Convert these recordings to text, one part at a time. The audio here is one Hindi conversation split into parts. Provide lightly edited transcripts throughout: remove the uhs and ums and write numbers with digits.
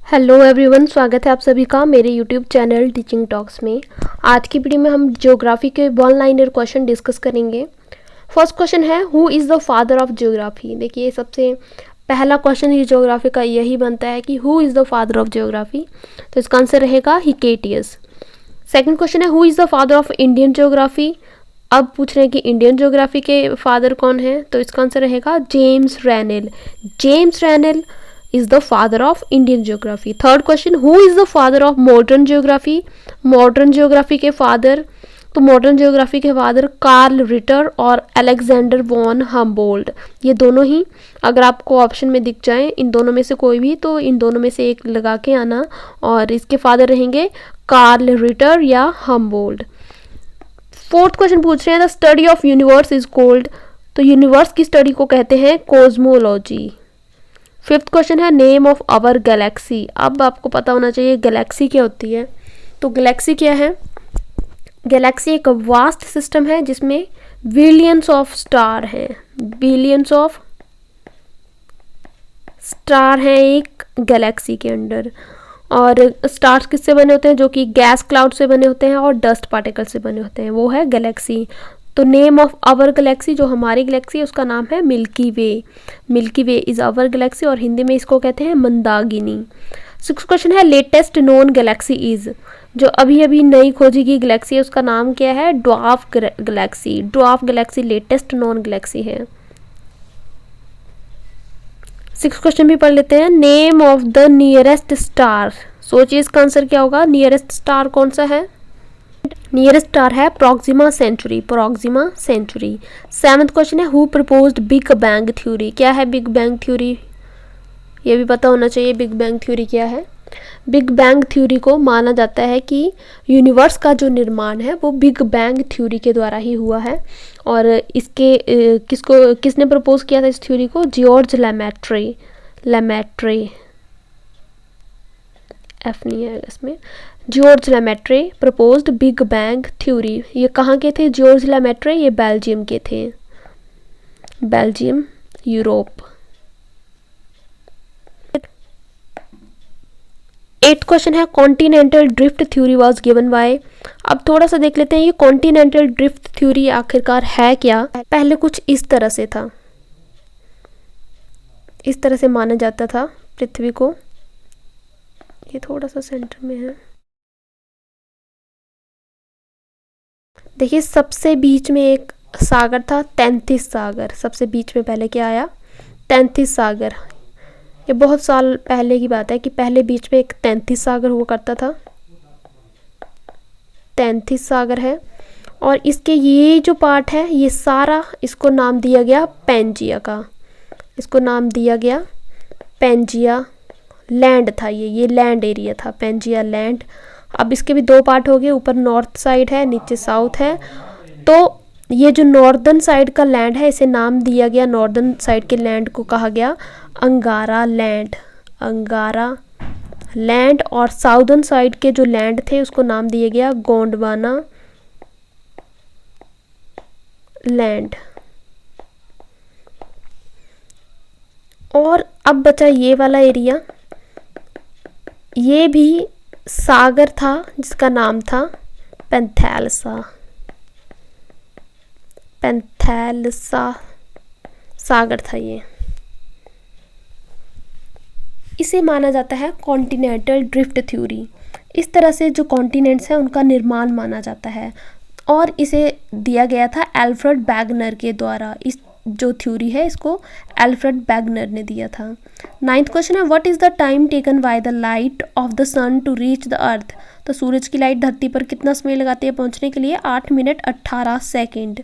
हेलो एवरीवन, स्वागत है आप सभी का मेरे यूट्यूब चैनल टीचिंग टॉक्स में। आज की वीडियो में हम ज्योग्राफी के वन लाइनर क्वेश्चन डिस्कस करेंगे। फर्स्ट क्वेश्चन है, who is the father of geography. देखिए, सबसे पहला क्वेश्चन ही ज्योग्राफी का यही बनता है कि who is the father of geography, तो इसका आंसर रहेगा हिकेटियस। सेकंड क्वेश्चन है, who is the father of Indian geography. अब पूछ रहे हैं कि इंडियन ज्योग्राफी के फादर कौन है, तो इसका आंसर रहेगा James Rennell. James Rennell is the father of Indian geography. Third question, who is the father of modern geography? Modern geography के father, तो मॉडर्न ज्योग्राफी के फादर कार्ल रिटर और अलेक्जेंडर वॉन हम्बोल्ट। ये दोनों ही अगर आपको ऑप्शन में दिख जाए इन दोनों में से कोई भी, तो इन दोनों में से एक लगा के आना, और इसके फादर रहेंगे कार्ल रिटर या हम्बोल्ट। फोर्थ क्वेश्चन पूछ रहे हैं, the study of universe is called, तो यूनिवर्स की स्टडी को कहते हैं कोस्मोलॉजी। फिफ्थ क्वेश्चन है, नेम ऑफ आवर गैलेक्सी। अब आपको पता होना चाहिए गैलेक्सी क्या होती है। तो गैलेक्सी क्या है? गैलेक्सी एक वास्ट सिस्टम है जिसमें बिलियंस ऑफ स्टार हैं। बिलियंस ऑफ स्टार हैं एक गैलेक्सी के अंदर, और स्टार्स किससे बने होते हैं? जो कि गैस क्लाउड से बने होते हैं और डस्ट पार्टिकल से बने होते हैं, वो है गैलेक्सी। तो नेम ऑफ आवर गैलेक्सी, जो हमारी गैलेक्सी है उसका नाम है Milky Way. Milky Way is our galaxy, और हिंदी में इसको कहते हैं मंदाकिनी। सिक्स क्वेश्चन है, लेटेस्ट नोन गैलेक्सी इज, जो अभी अभी नई खोजी गई गैलेक्सी है उसका नाम क्या है? Dwarf Galaxy. Dwarf Galaxy latest known Galaxy है। सिक्स क्वेश्चन भी पढ़ लेते हैं, name of the nearest star. सोचिए इसका आंसर क्या होगा? नियरेस्ट स्टार कौन सा है? नियरेस्ट स्टार है Proxima Centauri. Proxima Centauri. Seventh question है, who proposed big bang theory. क्या है बिग बैंग थ्योरी? ये भी पता होना चाहिए बिग बैंग थ्योरी क्या है। बिग बैंग थ्योरी को माना जाता है कि यूनिवर्स का जो निर्माण है वो बिग बैंग थ्योरी के द्वारा ही हुआ है, और इसके किसने प्रपोज किया था इस थ्योरी को? जॉर्ज लेमेट्रे। लेमेट्रे, एफ नहीं है इसमें। George Lemaitre proposed big bang theory. ये कहाँ के थे जॉर्ज लेमेट्रे? ये बेल्जियम के थे। Belgium, Europe. एट क्वेश्चन है, continental drift theory was given by. अब थोड़ा सा देख लेते हैं ये कॉन्टिनेंटल ड्रिफ्ट थ्योरी आखिरकार है क्या। पहले कुछ इस तरह से था, इस तरह से माना जाता था पृथ्वी को। ये थोड़ा सा सेंटर में है। देखिए, सबसे बीच में एक सागर था, 33 सागर। सबसे बीच में पहले क्या आया? 33 सागर। ये बहुत साल पहले की बात है कि पहले बीच में एक 33 सागर हुआ करता था। 33 सागर है, और इसके ये जो पार्ट है ये सारा, इसको नाम दिया गया पेंजिया का। इसको नाम दिया गया पेंजिया लैंड था। ये लैंड एरिया था, पेंजिया लैंड। अब इसके भी दो पार्ट हो गए, ऊपर नॉर्थ साइड है, नीचे साउथ है। तो ये जो नॉर्दर्न साइड का लैंड है इसे नाम दिया गया, नॉर्दर्न साइड के लैंड को कहा गया अंगारा लैंड। अंगारा लैंड। और साउदर्न साइड के जो लैंड थे उसको नाम दिया गया गोंडवाना लैंड। और अब बचा ये वाला एरिया, ये भी सागर था जिसका नाम था पैंथेल्सा। पैंथेल्सा सागर था ये। इसे माना जाता है कॉन्टिनेंटल ड्रिफ्ट थ्योरी। इस तरह से जो कॉन्टिनेंट्स हैं उनका निर्माण माना जाता है, और इसे दिया गया था एल्फ्रेड बैगनर के द्वारा। इस जो थ्योरी है इसको एल्फ्रेड बैगनर ने दिया था। नाइन्थ क्वेश्चन है, what is the time taken by the light of the sun to reach the earth. तो सूरज की लाइट धरती पर कितना समय लगाती है पहुंचने के लिए? 8 minute 18 second.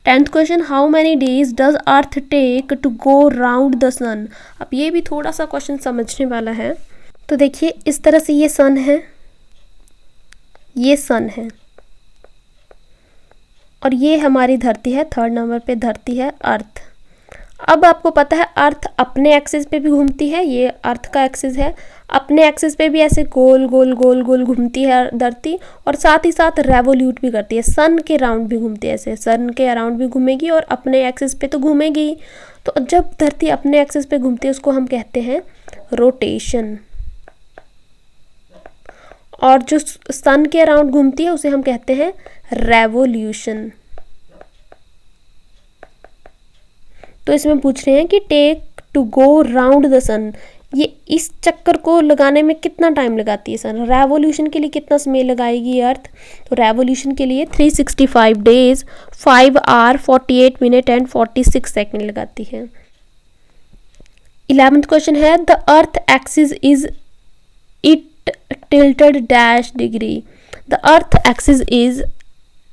10th question, how many days does earth take to go round the sun. अब ये भी थोड़ा सा क्वेश्चन समझने वाला है। तो देखिए, इस तरह से ये सन है, ये सन है, और ये हमारी धरती है। थर्ड नंबर पे धरती है अर्थ। अब आपको पता है अर्थ अपने एक्सिस पे भी घूमती है, ये अर्थ का एक्सिस है। अपने एक्सिस पे भी ऐसे गोल गोल गोल गोल घूमती है धरती, और साथ ही साथ रेवोल्यूट भी करती है, सन के राउंड भी घूमती है। ऐसे सन के अराउंड भी घूमेगी और अपने एक्सिस पे तो घूमेगी। तो जब धरती अपने एक्सिस पे घूमती है उसको हम कहते हैं रोटेशन। और जो सन के अराउंड घूमती है उसे हम कहते हैं रेवोल्यूशन। तो इसमें पूछ रहे हैं कि take to go round the sun, ये इस चक्कर को लगाने में कितना टाइम लगाती है सन। रेवोल्यूशन के लिए कितना समय लगाएगी अर्थ, तो रेवोल्यूशन के लिए 365 days 5 hour 48 minute and 46 second लगाती है। 11th क्वेश्चन है the earth axis is it tilted dash degree, the earth axis is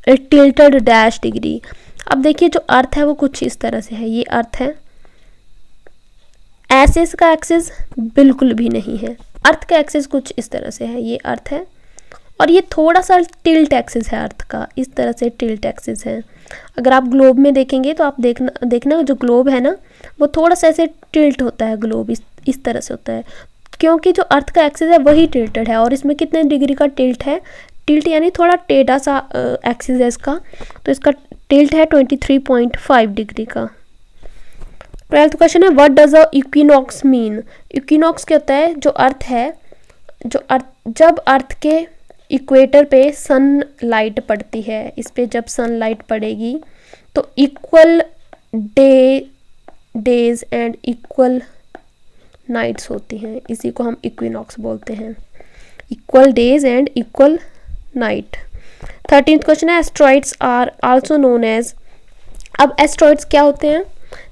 tilted dash degree. अब देखिए जो अर्थ है वो कुछ इस तरह से है, ये अर्थ है, ऐसे इसका एक्सिस बिल्कुल भी नहीं है, अर्थ का एक्सिस कुछ इस तरह से है, ये अर्थ है, और ये थोड़ा सा टिल्ट एक्सिस है अर्थ का, इस तरह से टिल्ट एक्सिस है। अगर आप ग्लोब में देखेंगे तो आप देखना जो ग्लोब है ना वो थोड़ा सा ऐसे टिल्ट होता है, ग्लोब इस तरह से होता है, क्योंकि जो अर्थ का एक्सिस है वही टिल्टेड है। और इसमें कितने डिग्री का टिल्ट है, टिल्ट यानी थोड़ा टेढ़ा सा एक्सिस है इसका, तो इसका टिल्ट है 23.5 डिग्री का। 12th क्वेश्चन है what does a equinox mean, equinox क्या होता है, जो अर्थ है, जब अर्थ के इक्वेटर पे सन लाइट पड़ती है, इस पे जब सन लाइट पड़ेगी तो equal days and equal nights होती हैं, इसी को हम इक्विनॉक्स बोलते हैं, equal days and equal night. 13th question है asteroids are also known as, अब एस्ट्रॉइड्स क्या होते हैं,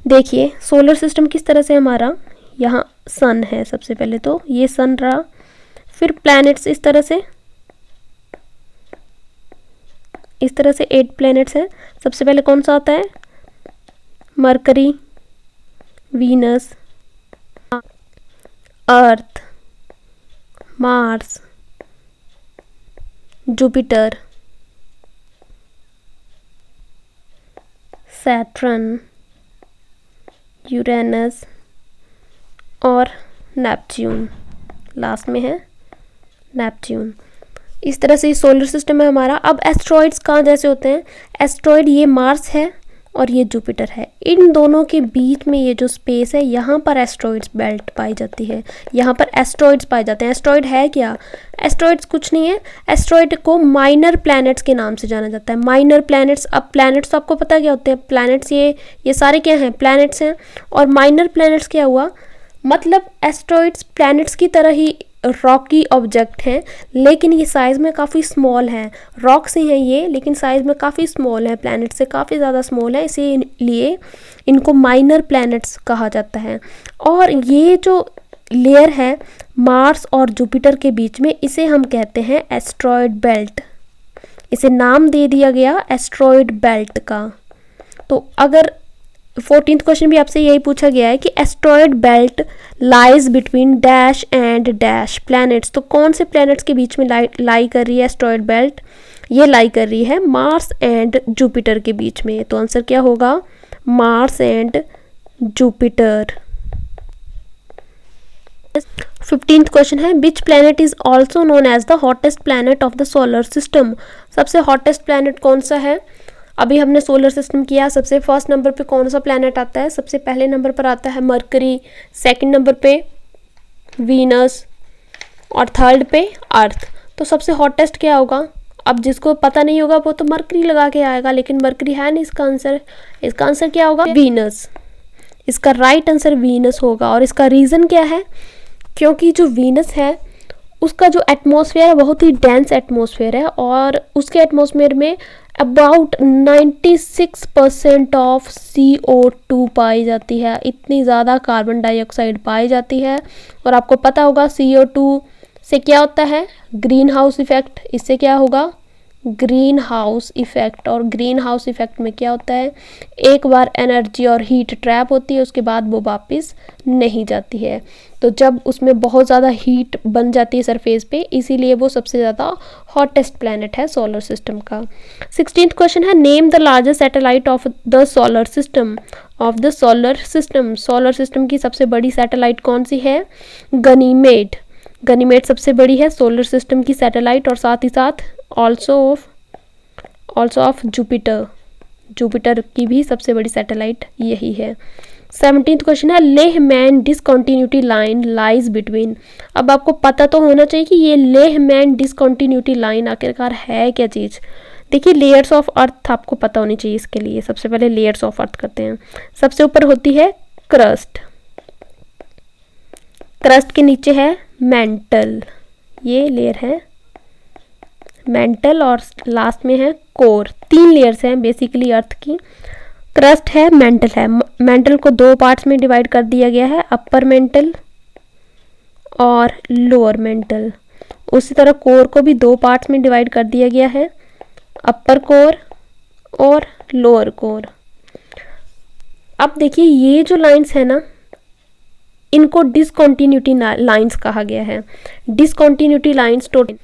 देखिए सोलर सिस्टम किस तरह से हमारा, यहाँ सन है सबसे पहले, तो ये सन रहा, फिर प्लैनेट्स इस तरह से 8 प्लैनेट्स हैं। सबसे पहले कौन सा आता है, मरकरी, वीनस, अर्थ, मार्स, जुपिटर, सैटर्न, यूरेनस और नेपच्यून, लास्ट में है नेपच्यून। इस तरह से सोलर सिस्टम है हमारा। अब एस्ट्रॉइड्स कहाँ जैसे होते हैं, एस्ट्रॉइड ये मार्स है और ये जुपिटर है, इन दोनों के बीच में ये जो स्पेस है यहाँ पर एस्ट्रॉइड्स बेल्ट पाई जाती है, यहाँ पर एस्ट्रॉइड्स पाए जाते हैं। एस्ट्रॉइड है क्या, एस्ट्रॉइड्स कुछ नहीं है, एस्ट्रॉइड को माइनर प्लैनेट्स के नाम से जाना जाता है। माइनर प्लैनेट्स, अब प्लैनेट्स तो आपको पता क्या होते हैं, प्लैनेट्स ये सारे क्या हैं, प्लैनेट्स हैं, और माइनर प्लैनेट्स क्या हुआ, मतलब एस्ट्रॉइड्स प्लैनेट्स की तरह ही रॉकी ऑब्जेक्ट हैं, लेकिन ये साइज़ में काफ़ी स्मॉल हैं, रॉक्स ही हैं ये, लेकिन साइज़ में काफ़ी स्मॉल है, प्लैनेट से काफ़ी ज़्यादा स्मॉल है, इसीलिए इनको माइनर प्लैनेट्स कहा जाता है। और ये जो लेयर है मार्स और जुपिटर के बीच में, इसे हम कहते हैं एस्ट्रॉयड बेल्ट, इसे नाम दे दिया गया एस्ट्रॉयड बेल्ट का। तो अगर 14th क्वेश्चन भी आपसे यही पूछा गया है कि asteroid belt lies between dash and dash planets, तो कौन से प्लैनेट्स के बीच में लाई कर रही है एस्ट्रॉयड बेल्ट, ये लाई कर रही है मार्स एंड जुपिटर के बीच में। तो आंसर क्या होगा, Mars and Jupiter. 15th question है which planet is also known as the hottest planet of the solar system, सबसे हॉटेस्ट प्लैनेट कौन सा है। अभी हमने सोलर सिस्टम किया, सबसे फर्स्ट नंबर पे कौन सा प्लैनेट आता है, सबसे पहले नंबर पर आता है मरकरी, सेकंड नंबर पे वीनस और थर्ड पे अर्थ। तो सबसे हॉटेस्ट क्या होगा, अब जिसको पता नहीं होगा वो तो मरकरी लगा के आएगा, लेकिन मरकरी है नहीं इसका आंसर क्या होगा, वीनस। इसका राइट आंसर वीनस होगा। और इसका रीज़न क्या है, क्योंकि जो वीनस है उसका जो एटमॉस्फेयर है बहुत ही डेंस एटमॉस्फेयर है, और उसके एटमॉस्फेयर में अबाउट 96% ऑफ CO2 पाई जाती है, इतनी ज़्यादा कार्बन डाइऑक्साइड पाई जाती है। और आपको पता होगा CO2 से क्या होता है, ग्रीन हाउस इफेक्ट, इससे क्या होगा, ग्रीन हाउस इफेक्ट। और ग्रीन हाउस इफेक्ट में क्या होता है, एक बार एनर्जी और हीट ट्रैप होती है, उसके बाद वो वापस नहीं जाती है। तो जब उसमें बहुत ज़्यादा हीट बन जाती है सरफेस पे, इसीलिए वो सबसे ज़्यादा हॉटेस्ट प्लैनेट है सोलर सिस्टम का। 16th क्वेश्चन है name the largest satellite of the solar system, solar system की सबसे बड़ी सैटेलाइट कौन सी है, गनीमेड सबसे बड़ी है सोलर सिस्टम की सैटेलाइट, और साथ ही साथ ऑल्सो ऑफ जुपिटर की भी सबसे बड़ी सैटेलाइट यही है। 17th क्वेश्चन है Leh man discontinuity line lies between. अब आपको पता तो होना चाहिए कि ये लेह मैन डिसकंटिन्यूटी लाइन आखिरकार है क्या चीज़। देखिए लेयर्स ऑफ अर्थ आपको पता होनी चाहिए इसके लिए। सबसे पहले लेयर्स ऑफ अर्थ करते हैं। सबसे ऊपर होती है क्रस्ट, क्रस्ट के नीचे है मेंटल, ये लेयर है मेंटल, और लास्ट में है कोर। 3 लेयर्स हैं बेसिकली अर्थ की। क्रस्ट है, मेंटल है। मेंटल को 2 पार्ट्स में डिवाइड कर दिया गया है, अपर मेंटल और लोअर मेंटल। उसी तरह कोर को भी 2 पार्ट्स में डिवाइड कर दिया गया है, अपर कोर और लोअर कोर। अब देखिए ये जो लाइंस है ना, इनको डिसकंटिन्यूटी लाइंस कहा गया है। Discontinuity lines total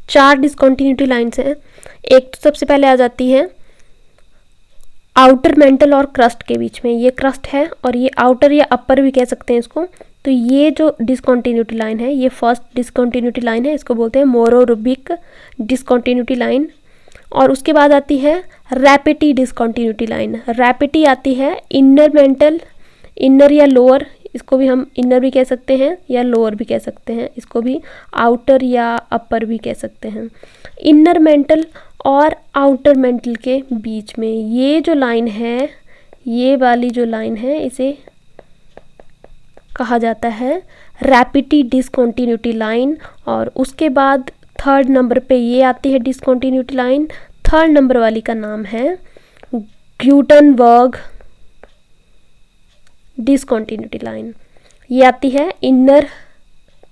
4 discontinuity lines हैं। एक तो सबसे पहले आ जाती है आउटर मेंटल और क्रस्ट के बीच में, ये क्रस्ट है, और ये आउटर या अपर भी कह सकते हैं इसको। तो ये जो डिसकंटिन्यूटी लाइन है, ये फर्स्ट डिसकंटिन्यूटी लाइन है, इसको बोलते हैं मोरोरुबिक डिसकंटिन्यूटी लाइन। और उसके बाद आती है रैपिटी डिसकंटिन्यूटी लाइन। रैपिटी आती है इनर मेंटल, इनर या लोअर, इसको भी हम इनर भी कह सकते हैं या लोअर भी कह सकते हैं, इसको भी आउटर या अपर भी कह सकते हैं। इनर मेंटल और आउटर मेंटल के बीच में ये जो लाइन है, ये वाली जो लाइन है, इसे कहा जाता है रैपिटी डिसकंटिन्यूटी लाइन। और उसके बाद 3rd नंबर पे ये आती है डिसकंटिन्यूटी लाइन। 3rd नंबर वाली का नाम है ग्यूटेनबर्ग डिसकंटिन्यूटी लाइन। ये आती है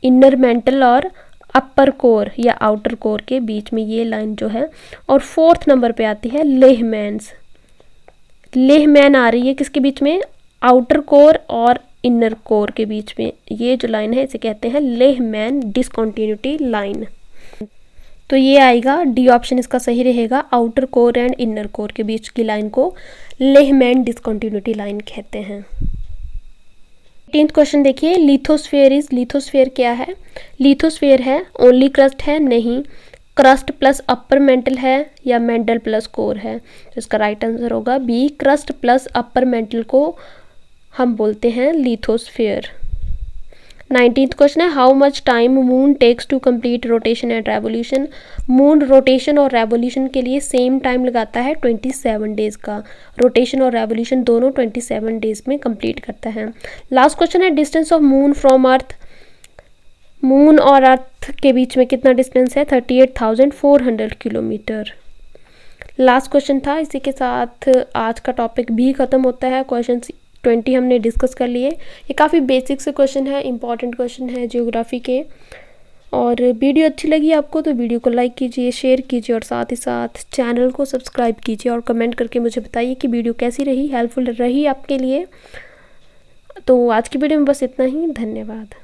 इनर मेंटल और अपर कोर या आउटर कोर के बीच में ये लाइन जो है। और 4th नंबर पे आती है लेहमैन्स। लेहमैन आ रही है किसके बीच में, आउटर कोर और इनर कोर के बीच में। ये जो लाइन है इसे कहते हैं लेहमैन डिसकंटिन्यूटी लाइन। तो ये आएगा डी ऑप्शन, इसका सही रहेगा। Outer core and inner core के बीच की लाइन को लेहमैन डिसकंटिन्यूटी लाइन कहते हैं। 18th क्वेश्चन देखिए, लिथोस्फेयर क्या है। लिथोस्फेयर है ओनली क्रस्ट है, नहीं। क्रस्ट प्लस अपर मेंटल है या मेंटल प्लस कोर है। तो इसका राइट आंसर होगा B, crust plus upper mantle को हम बोलते हैं लिथोस्फेयर। 19th क्वेश्चन है, how much time moon takes to complete rotation and revolution. Moon rotation और रेवोल्यूशन के लिए सेम टाइम लगाता है 27 डेज का। रोटेशन और रेवोल्यूशन दोनों 27 डेज में कंप्लीट करता है। लास्ट क्वेश्चन है, distance of moon from earth. Moon और अर्थ के बीच में कितना डिस्टेंस है, 38,400 किलोमीटर। लास्ट क्वेश्चन था। इसी के साथ आज का टॉपिक भी ख़त्म होता है। क्वेश्चन 20 हमने डिस्कस कर लिए। ये काफ़ी बेसिक से क्वेश्चन है, इंपॉर्टेंट क्वेश्चन है ज्योग्राफी के। और वीडियो अच्छी लगी आपको तो वीडियो को लाइक कीजिए, शेयर कीजिए, और साथ ही साथ चैनल को सब्सक्राइब कीजिए। और कमेंट करके मुझे बताइए कि वीडियो कैसी रही, हेल्पफुल रही आपके लिए। तो आज की वीडियो में बस इतना ही। धन्यवाद।